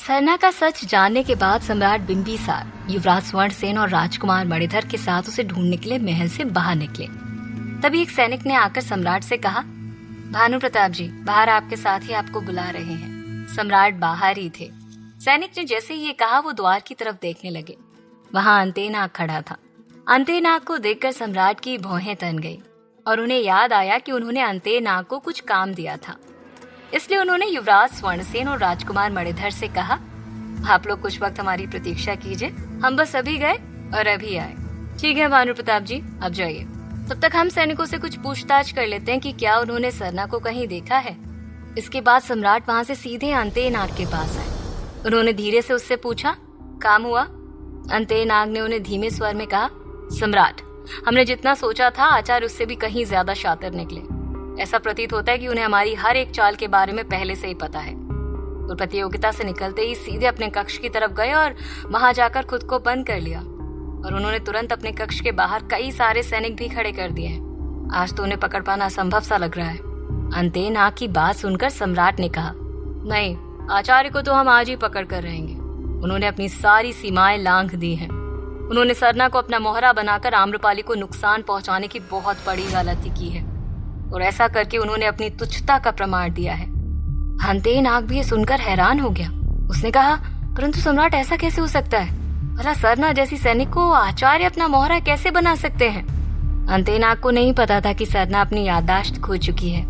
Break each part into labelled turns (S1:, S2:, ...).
S1: सरना का सच जानने के बाद सम्राट बिंबिसार युवराज स्वर्णसेन और राजकुमार मणिधर के साथ उसे ढूंढने के लिए महल से बाहर निकले। तभी एक सैनिक ने आकर सम्राट से कहा, भानु प्रताप जी, बाहर आपके साथी आपको बुला रहे हैं। सम्राट बाहर ही थे। सैनिक ने जैसे ही ये कहा वो द्वार की तरफ देखने लगे। वहां अंतेनाग खड़ा था। अंतेनाग को देखकर सम्राट की भौहें तन गई और उन्हें याद आया कि उन्होंने अंतेनाग को कुछ काम दिया था। इसलिए उन्होंने युवराज स्वर्णसेन और राजकुमार मणिधर से कहा, आप लोग कुछ वक्त हमारी प्रतीक्षा कीजिए, हम बस अभी गए और अभी आए। ठीक है भानु प्रताप जी, अब जाइए। तब तक हम सैनिकों से कुछ पूछताछ कर लेते हैं कि क्या उन्होंने सरना को कहीं देखा है। इसके बाद सम्राट वहां से सीधे अंतेनाग के पास आए। उन्होंने धीरे से उससे पूछा, काम हुआ? अंतेनाग ने उन्हें धीमे स्वर में कहा, सम्राट, हमने जितना सोचा था आचार्य उससे भी कहीं ज्यादा शातिर निकले। ऐसा प्रतीत होता है कि उन्हें हमारी हर एक चाल के बारे में पहले से ही पता है। वो प्रतियोगिता से निकलते ही सीधे अपने कक्ष की तरफ गए और वहां जाकर खुद को बंद कर लिया और उन्होंने तुरंत अपने कक्ष के बाहर कई सारे सैनिक भी खड़े कर दिए हैं। आज तो उन्हें पकड़ पाना असंभव सा लग रहा है। अंतेनाग की बात सुनकर सम्राट ने कहा, नहीं, आचार्य को तो हम आज ही पकड़ कर रहेंगे। उन्होंने अपनी सारी सीमाएं लांघ दी हैं। उन्होंने सरना को अपना मोहरा बनाकर आम्रपाली को नुकसान पहुंचाने की बहुत बड़ी गलती की है और ऐसा करके उन्होंने अपनी तुच्छता का प्रमाण दिया है। अंतेनाग भी ये सुनकर हैरान हो गया। उसने कहा, परंतु सम्राट, ऐसा कैसे हो सकता है? भला सरना जैसी सैनिक को आचार्य अपना मोहरा कैसे बना सकते हैं? अंतेनाग को नहीं पता था कि सरना अपनी याददाश्त खो चुकी है,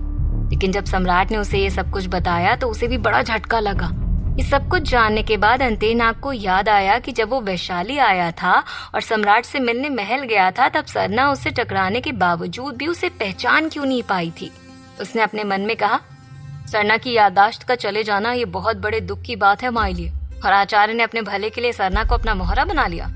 S1: लेकिन जब सम्राट ने उसे ये सब कुछ बताया तो उसे भी बड़ा झटका लगा। इस सब कुछ जानने के बाद अंतेनाग को याद आया कि जब वो वैशाली आया था और सम्राट से मिलने महल गया था, तब सरना उससे टकराने के बावजूद भी उसे पहचान क्यों नहीं पाई थी। उसने अपने मन में कहा, सरना की याददाश्त का चले जाना ये बहुत बड़े दुख की बात है हमारे लिए, और आचार्य ने अपने भले के लिए सरना को अपना मोहरा बना लिया।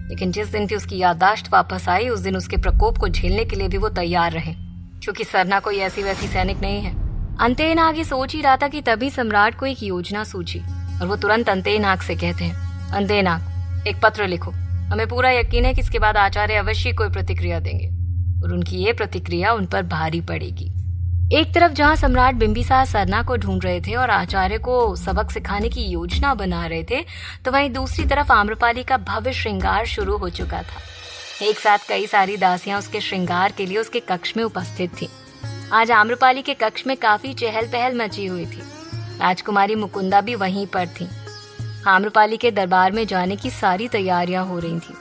S1: लेकिन जिस दिन भी उसकी याददाश्त वापस आई, उस दिन उसके प्रकोप को झेलने के लिए भी वो तैयार रहे, क्योंकि सरना कोई ऐसी वैसी सैनिक नहीं है। अंतेनाग ये सोच ही रहा था कि तभी सम्राट को एक योजना सूझी और वो तुरंत अंतेनाग से कहते हैं, अंतेनाग, एक पत्र लिखो। हमें पूरा यकीन है कि इसके बाद आचार्य अवश्य कोई प्रतिक्रिया देंगे और उनकी ये प्रतिक्रिया उन पर भारी पड़ेगी। एक तरफ जहां सम्राट बिंबिसार सरना को ढूंढ रहे थे और आचार्य को सबक सिखाने की योजना बना रहे थे, तो वहीं दूसरी तरफ आम्रपाली का भव्य श्रृंगार शुरू हो चुका था। एक साथ कई सारी दासियां उसके श्रृंगार के लिए उसके कक्ष में उपस्थित थी। आज आम्रपाली के कक्ष में काफी चहल पहल मची हुई थी। राजकुमारी मुकुंदा भी वहीं पर थी। आम्रपाली के दरबार में जाने की सारी तैयारियां हो रही थी।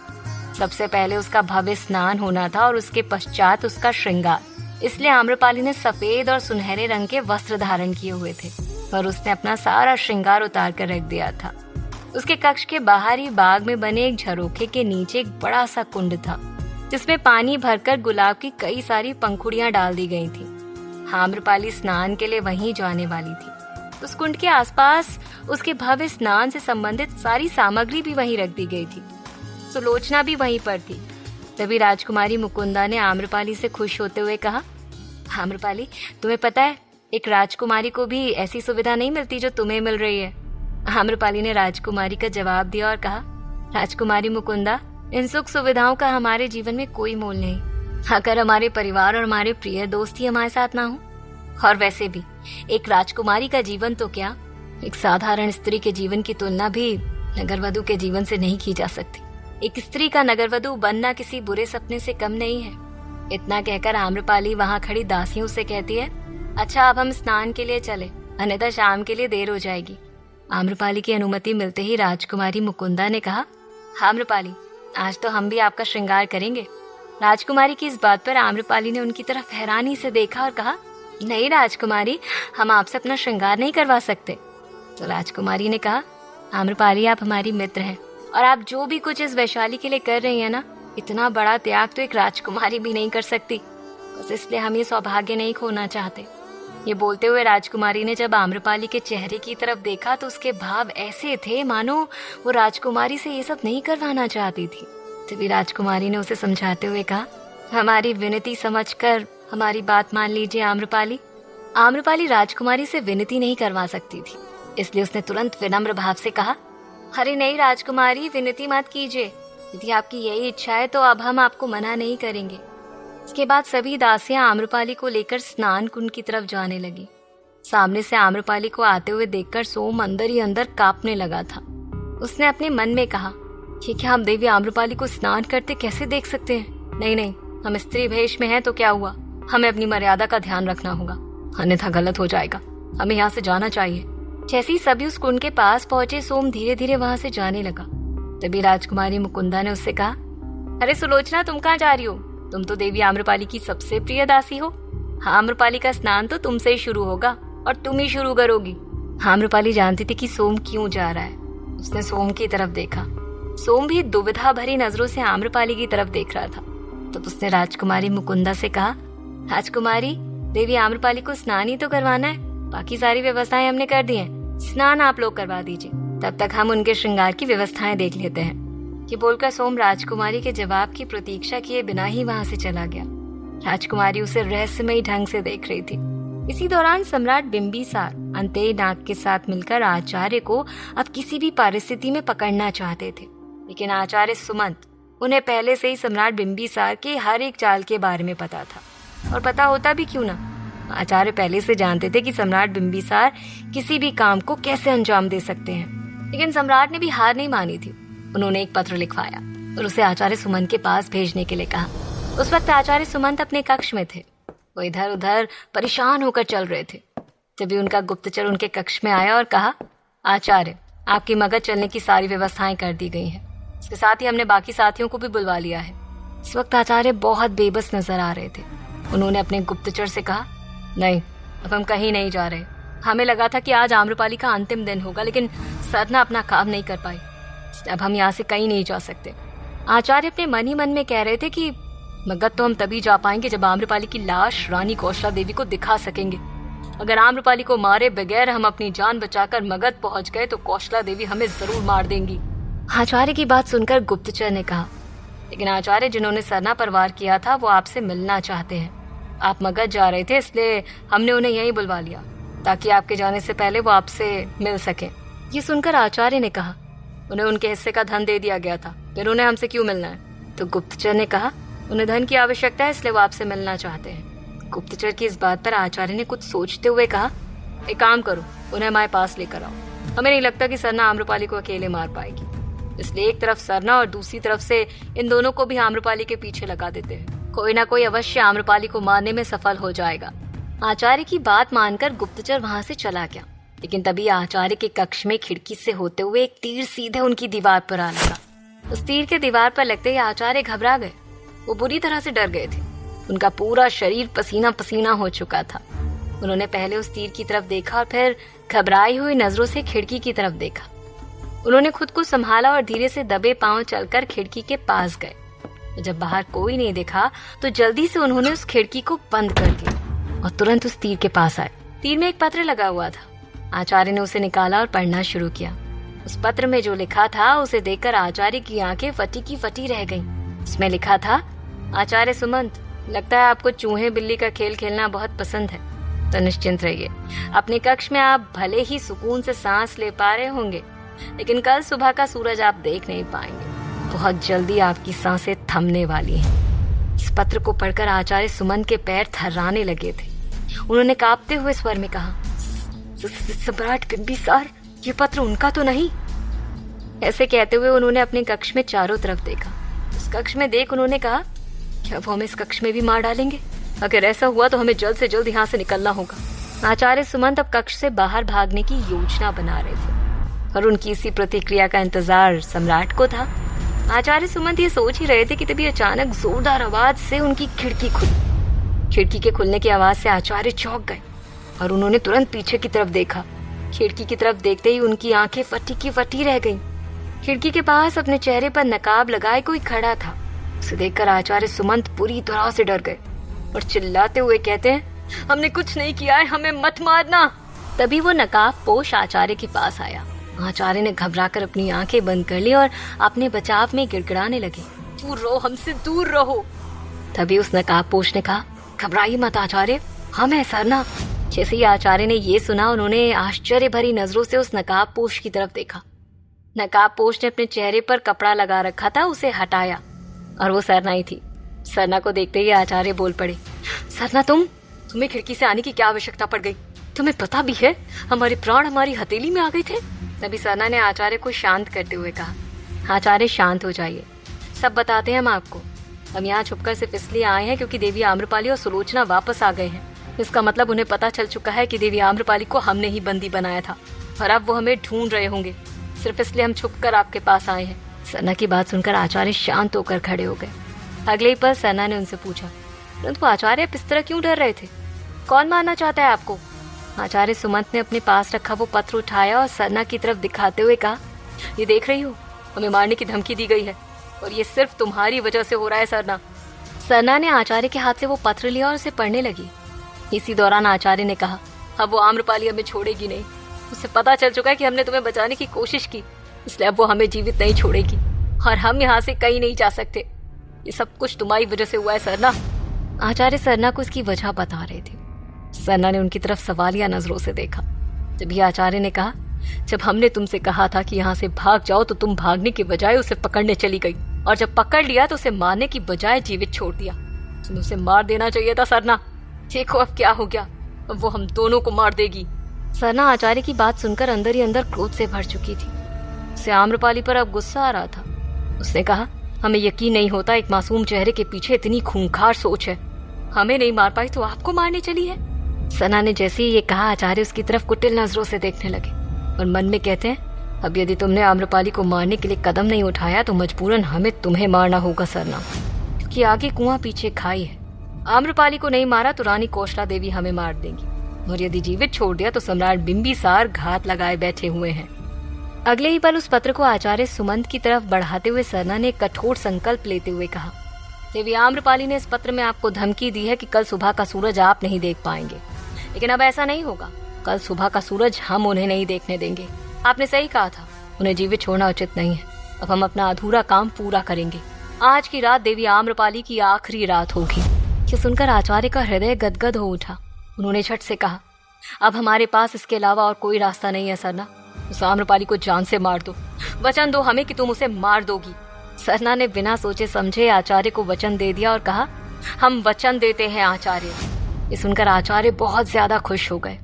S1: सबसे पहले उसका भव्य स्नान होना था और उसके पश्चात उसका श्रृंगार। इसलिए आम्रपाली ने सफेद और सुनहरे रंग के वस्त्र धारण किए हुए थे और उसने अपना सारा श्रृंगार उतार कर रख दिया था। उसके कक्ष के बाहर ही बाग में बने एक झरोखे के नीचे एक बड़ा सा कुंड था, जिसमें पानी भरकर गुलाब की कई सारी पंखुड़ियां डाल दी गई थी। आम्रपाली स्नान के लिए वहीं जाने वाली थी। उस कुंड के आसपास उसके भव्य स्नान से संबंधित सारी सामग्री भी वहीं रख दी गई थी। सुलोचना भी वहीं पर थी। तभी राजकुमारी मुकुंदा ने आम्रपाली से खुश होते हुए कहा, आम्रपाली, तुम्हें पता है, एक राजकुमारी को भी ऐसी सुविधा नहीं मिलती जो तुम्हें मिल रही है। आम्रपाली ने राजकुमारी का जवाब दिया और कहा, राजकुमारी मुकुंदा, इन सुख सुविधाओं का हमारे जीवन में कोई मोल नहीं, अगर हमारे परिवार और हमारे प्रिय दोस्त ही हमारे साथ ना हो। और वैसे भी एक राजकुमारी का जीवन तो क्या, एक साधारण स्त्री के जीवन की तुलना भी नगरवधु के जीवन से नहीं की जा सकती। एक स्त्री का नगरवधु बनना किसी बुरे सपने से कम नहीं है। इतना कहकर आम्रपाली वहां खड़ी दासियों से कहती है, अच्छा, अब हम स्नान के लिए चले, अन्यथा शाम के लिए देर हो जाएगी। आम्रपाली की अनुमति मिलते ही राजकुमारी मुकुंदा ने कहा, आम्रपाली, आज तो हम भी आपका श्रृंगार करेंगे। राजकुमारी की इस बात पर आम्रपाली ने उनकी तरफ हैरानी से देखा और कहा, नहीं राजकुमारी, हम आपसे अपना श्रृंगार नहीं करवा सकते। तो राजकुमारी ने कहा, आम्रपाली, आप हमारी मित्र हैं और आप जो भी कुछ इस वैशाली के लिए कर रही हैं ना, इतना बड़ा त्याग तो एक राजकुमारी भी नहीं कर सकती। बस इसलिए हम ये सौभाग्य नहीं खोना चाहते। ये बोलते हुए राजकुमारी ने जब आम्रपाली के चेहरे की तरफ देखा तो उसके भाव ऐसे थे मानो वो राजकुमारी से ये सब नहीं करवाना चाहती थी। तभी राजकुमारी ने उसे समझाते हुए कहा, हमारी विनती समझकर हमारी बात मान लीजिए आम्रपाली। आम्रपाली राजकुमारी से विनती नहीं करवा सकती थी, इसलिए उसने तुरंत विनम्र भाव से कहा, अरे नहीं राजकुमारी, विनती मत कीजिए। यदि आपकी यही इच्छा है तो अब हम आपको मना नहीं करेंगे। इसके बाद सभी दासियां आम्रपाली को लेकर स्नान कुंड की तरफ जाने लगी। सामने से आम्रपाली को आते हुए देखकर सोम अंदर ही अंदर कांपने लगा था। उसने अपने मन में कहा, ये क्या हम देवी आम्रपाली को स्नान करते कैसे देख सकते हैं? नहीं नहीं, हम स्त्री भेष में हैं तो क्या हुआ, हमें अपनी मर्यादा का ध्यान रखना होगा, अन्यथा गलत हो जाएगा, हमें यहाँ से जाना चाहिए। जैसे ही सभी उस कुंड के पास पहुंचे, सोम धीरे धीरे वहां से जाने लगा। तभी राजकुमारी मुकुंदा ने उससे कहा, अरे सुलोचना, तुम कहाँ जा रही हो? तुम तो देवी आम्रपाली की सबसे प्रिय दासी हो। आम्रपाली का स्नान तो तुमसे ही शुरू होगा और तुम ही शुरू करोगी। आम्रपाली जानती थी कि सोम क्यों जा रहा है। उसने सोम की तरफ देखा। सोम भी दुविधा भरी नजरों से आम्रपाली की तरफ देख रहा था। तो उसने राजकुमारी मुकुंदा से कहा, राजकुमारी, देवी आम्रपाली को स्नान ही तो करवाना है, बाकी सारी व्यवस्थाएं हमने कर दी हैं, स्नान आप लोग करवा दीजिए, तब तक हम उनके श्रृंगार की व्यवस्थाएं देख लेते हैं। ये बोलकर सोम राजकुमारी के जवाब की प्रतीक्षा किए बिना ही वहां से चला गया। राजकुमारी उसे रहस्यमयी ढंग से देख रही थी। इसी दौरान सम्राट बिंबिसार अंतेय नाग के साथ मिलकर आचार्य को अब किसी भी परिस्थिति में पकड़ना चाहते थे, लेकिन आचार्य सुमंत उन्हें पहले से ही सम्राट बिंबिसार के हर एक चाल के बारे में पता था। और पता होता भी क्यों ना, आचार्य पहले से जानते थे कि सम्राट बिंबिसार किसी भी काम को कैसे अंजाम दे सकते हैं। लेकिन सम्राट ने भी हार नहीं मानी थी। उन्होंने एक पत्र लिखवाया और उसे आचार्य सुमंत के पास भेजने के लिए कहा। उस वक्त आचार्य सुमंत अपने कक्ष में थे। वो इधर उधर परेशान होकर चल रहे थे। तभी उनका गुप्तचर उनके कक्ष में आया और कहा, आचार्य, आपकी मगध चलने की सारी व्यवस्थाएं कर दी गई हैं। इसके साथ ही हमने बाकी साथियों को भी बुलवा लिया है। इस वक्त आचार्य बहुत बेबस नजर आ रहे थे। उन्होंने अपने गुप्तचर से कहा, नहीं, अब हम कहीं नहीं जा रहे। हमें लगा था कि आज आम्रपाली का अंतिम दिन होगा, लेकिन सरना अपना काम नहीं कर पाई। अब हम यहाँ से कहीं नहीं जा सकते। आचार्य अपने मन ही मन में कह रहे थे कि मगध तो हम तभी जा पाएंगे जब आम्रपाली की लाश रानी कौशला देवी को दिखा सकेंगे। अगर आम्रपाली को मारे बगैर हम अपनी जान बचाकर मगध पहुंच गए तो कौशला देवी हमें जरूर मार देंगी। आचार्य की बात सुनकर गुप्तचर ने कहा, लेकिन आचार्य, जिन्होंने सरना पर वार किया था वो आपसे मिलना चाहते हैं। आप मगध जा रहे थे, इसलिए हमने उन्हें यहीं बुलवा लिया ताकि आपके जाने से पहले वो आपसे मिल सके। ये सुनकर आचार्य ने कहा, उन्हें उनके हिस्से का धन दे दिया गया था, फिर उन्हें हमसे क्यों मिलना है? तो गुप्तचर ने कहा, उन्हें धन की आवश्यकता है, इसलिए वो आपसे मिलना चाहते हैं। गुप्तचर की इस बात पर आचार्य ने कुछ सोचते हुए कहा, एक काम करो, उन्हें हमारे पास लेकर आओ। हमें नहीं लगता कि सरना आम्रपाली को अकेले मार पाएगी, इसलिए एक तरफ सरना और दूसरी तरफ से इन दोनों को भी आम्रपाली के पीछे लगा देते हैं। कोई ना कोई अवश्य आम्रपाली को मारने में सफल हो जाएगा। आचार्य की बात मानकर गुप्तचर वहां से चला गया। लेकिन तभी आचार्य के कक्ष में खिड़की से होते हुए एक तीर सीधे उनकी दीवार पर आ लगा। उस तीर के दीवार पर लगते ही आचार्य घबरा गए। वो बुरी तरह से डर गए थे। उनका पूरा शरीर पसीना पसीना हो चुका था। उन्होंने पहले उस तीर की तरफ देखा और फिर घबराई हुई नजरों से खिड़की की तरफ देखा। उन्होंने खुद को संभाला और धीरे से दबे पांव चलकर खिड़की के पास गए। जब बाहर कोई नहीं दिखा तो जल्दी से उन्होंने उस खिड़की को बंद कर दिया और तुरंत उस तीर के पास आए। तीर में एक पत्र लगा हुआ था। आचार्य ने उसे निकाला और पढ़ना शुरू किया। उस पत्र में जो लिखा था उसे देखकर आचार्य की आंखें फटी की फटी रह गईं। उसमें लिखा था, आचार्य सुमंत, लगता है आपको चूहे बिल्ली का खेल खेलना बहुत पसंद है, तो निश्चिंत रहिए। अपने कक्ष में आप भले ही सुकून से सांस ले पा रहे होंगे, लेकिन कल सुबह का सूरज आप देख नहीं पाएंगे। बहुत जल्दी आपकी सांसें थमने वाली हैं। इस पत्र को पढ़कर आचार्य सुमंत के पैर थर्राने लगे थे। उन्होंने कांपते हुए स्वर में कहा, सम्राट बिंबिसार, ये पत्र उनका तो नहीं? ऐसे कहते हुए उन्होंने अपने कक्ष में चारों तरफ देखा। उस कक्ष में देख उन्होंने कहा, क्या वो हमें इस कक्ष में भी मार डालेंगे? अगर ऐसा हुआ तो हमें जल्द से जल्द यहाँ से निकलना होगा। आचार्य सुमंत अब कक्ष से बाहर भागने की योजना बना रहे थे और उनकी इसी प्रतिक्रिया का इंतजार सम्राट को था। आचार्य सुमंत ये सोच ही रहे थे कि तभी अचानक जोरदार आवाज से उनकी खिड़की खुली। खिड़की के खुलने की आवाज से आचार्य चौंक गए और उन्होंने तुरंत पीछे की तरफ देखा। खिड़की की तरफ देखते ही उनकी आंखें फटी की फटी रह गईं। खिड़की के पास अपने चेहरे पर नकाब लगाए कोई खड़ा था। उसे देखकर आचार्य सुमंत पूरी तरह से डर गए और चिल्लाते हुए कहते हैं, हमने कुछ नहीं किया है, हमें मत मारना। तभी वो नकाब पोश आचार्य के पास आया। आचार्य ने घबराकर अपनी आंखें बंद कर ली और अपने बचाव में गिड़गिड़ाने लगे, दूर रहो, हमसे दूर रहो। तभी उस नकाबपोश ने कहा, घबराइए मत आचार्य, हम हैं सरना। जैसे ही आचार्य ने ये सुना, उन्होंने आश्चर्य भरी नजरों से उस नकाबपोश की तरफ देखा। नकाबपोश ने अपने चेहरे पर कपड़ा लगा रखा था, उसे हटाया और वो सरना ही थी। सरना को देखते ही आचार्य बोल पड़े, सरना तुम्हें खिड़की से आने की क्या आवश्यकता पड़ गई? तुम्हें पता भी है हमारे प्राण हमारी हथेली में आ गए थे। तभी सरना ने आचार्य को शांत करते हुए कहा, आचार्य शांत हो जाइए, सब बताते हैं हम आपको। हम यहाँ छुपकर सिर्फ इसलिए आए हैं क्योंकि देवी आम्रपाली और सुलोचना वापस आ गए हैं। इसका मतलब उन्हें पता चल चुका है कि देवी आम्रपाली को हमने ही बंदी बनाया था और अब वो हमें ढूंढ रहे होंगे। सिर्फ इसलिए हम छुपकर आपके पास आए हैं। सरना की बात सुनकर आचार्य शांत होकर खड़े हो गए। अगले ही पल सरना ने उनसे पूछा, परंतु आचार्य आप इस तरह क्यों डर रहे थे? कौन मारना चाहता है आपको? आचार्य सुमंत ने अपने पास रखा वो पत्र उठाया और सरना की तरफ दिखाते हुए कहा, ये देख रही हो, हमें मारने की धमकी दी गई है और ये सिर्फ तुम्हारी वजह से हो रहा है सरना। सरना ने आचार्य के हाथ से वो पत्र लिया और उसे पढ़ने लगी। इसी दौरान आचार्य ने कहा, अब वो आम्रपाली हमें छोड़ेगी नहीं। उसे पता चल चुका है कि हमने तुम्हें बचाने की कोशिश की, इसलिए अब वो हमें जीवित नहीं छोड़ेगी और हम यहाँ से कहीं नहीं जा सकते। ये सब कुछ तुम्हारी वजह से हुआ है सरना। आचार्य सरना को इसकी वजह बता रहे थे। सरना ने उनकी तरफ सवालिया नजरों से देखा। तभी आचार्य ने कहा, जब हमने तुमसे कहा था कि यहाँ से भाग जाओ तो तुम भागने की बजाय उसे पकड़ने चली गई और जब पकड़ लिया तो उसे मारने की बजाय जीवित छोड़ दिया। तुम्हें उसे मार देना चाहिए था सरना। देखो अब क्या हो गया, अब वो हम दोनों को मार देगी। सरना आचार्य की बात सुनकर अंदर ही अंदर क्रोध से भर चुकी थी। उसे आम्रपाली पर अब गुस्सा आ रहा था। उसने कहा, हमें यकीन नहीं होता एक मासूम चेहरे के पीछे इतनी खूंखार सोच है। हमें नहीं मार पाई तो आपको मारने चली है। सरना ने जैसे ही ये कहा, आचार्य उसकी तरफ कुटिल नजरों से देखने लगे और मन में कहते हैं, अब यदि तुमने आम्रपाली को मारने के लिए कदम नहीं उठाया तो मजबूरन हमें तुम्हें मारना होगा सरना, क्योंकि आगे कुआं पीछे खाई है। आम्रपाली को नहीं मारा तो रानी कौशला देवी हमें मार देंगी और यदि जीवित छोड़ दिया तो सम्राट बिंबिसार घात लगाए बैठे हुए हैं। अगले ही पल उस पत्र को आचार्य सुमंत की तरफ बढ़ाते हुए सरना ने कठोर संकल्प लेते हुए कहा, देवी आम्रपाली ने इस पत्र में आपको धमकी दी है कि कल सुबह का सूरज आप नहीं देख पाएंगे, लेकिन अब ऐसा नहीं होगा। कल सुबह का सूरज हम उन्हें नहीं देखने देंगे। आपने सही कहा था, उन्हें जीवित छोड़ना उचित नहीं है। अब हम अपना अधूरा काम पूरा करेंगे। आज की रात देवी आम्रपाली की आखिरी रात होगी। ये सुनकर आचार्य का हृदय गदगद हो उठा। उन्होंने झट से कहा, अब हमारे पास इसके अलावा और कोई रास्ता नहीं है सरना। उस आम्रपाली को जान से मार दो। वचन दो हमें कि तुम उसे मार दोगी। सरना ने बिना सोचे समझे आचार्य को वचन दे दिया और कहा, हम वचन देते हैं आचार्य। ये सुनकर आचार्य बहुत ज्यादा खुश हो गए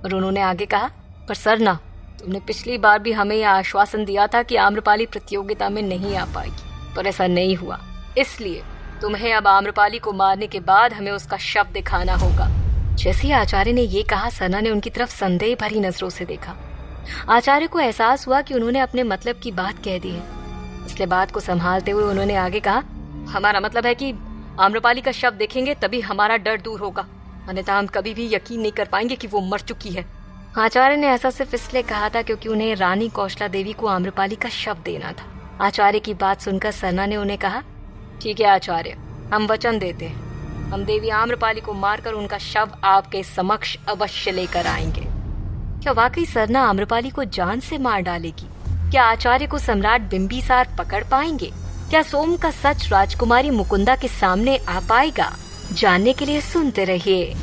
S1: और उन्होंने आगे कहा, पर सरना, तुमने पिछली बार भी हमें यह आश्वासन दिया था कि आम्रपाली प्रतियोगिता में नहीं आ पाएगी, पर ऐसा नहीं हुआ। इसलिए तुम्हें अब आम्रपाली को मारने के बाद हमें उसका शव दिखाना होगा। जैसे ही आचार्य ने ये कहा, सरना ने उनकी तरफ संदेह भरी नजरों से देखा। आचार्य को एहसास हुआ कि उन्होंने अपने मतलब की बात कह दी है, इसलिए बात को संभालते हुए उन्होंने आगे कहा, हमारा मतलब है कि आम्रपाली का शव देखेंगे तभी हमारा डर दूर होगा, अन्यथा हम कभी भी यकीन नहीं कर पाएंगे कि वो मर चुकी है। आचार्य ने ऐसा सिर्फ इसलिए कहा था क्योंकि उन्हें रानी कौशला देवी को आम्रपाली का शव देना था। आचार्य की बात सुनकर सरना ने उन्हें कहा, ठीक है आचार्य, हम वचन देते हैं, हम देवी आम्रपाली को मारकर उनका शव आपके समक्ष अवश्य लेकर आएंगे। क्या वाकई सरना आम्रपाली को जान से मार डालेगी? क्या आचार्य को सम्राट बिंबिसार पकड़ पाएंगे? क्या सोम का सच राजकुमारी मुकुंदा के सामने आ पाएगा? जानने के लिए सुनते रहिए।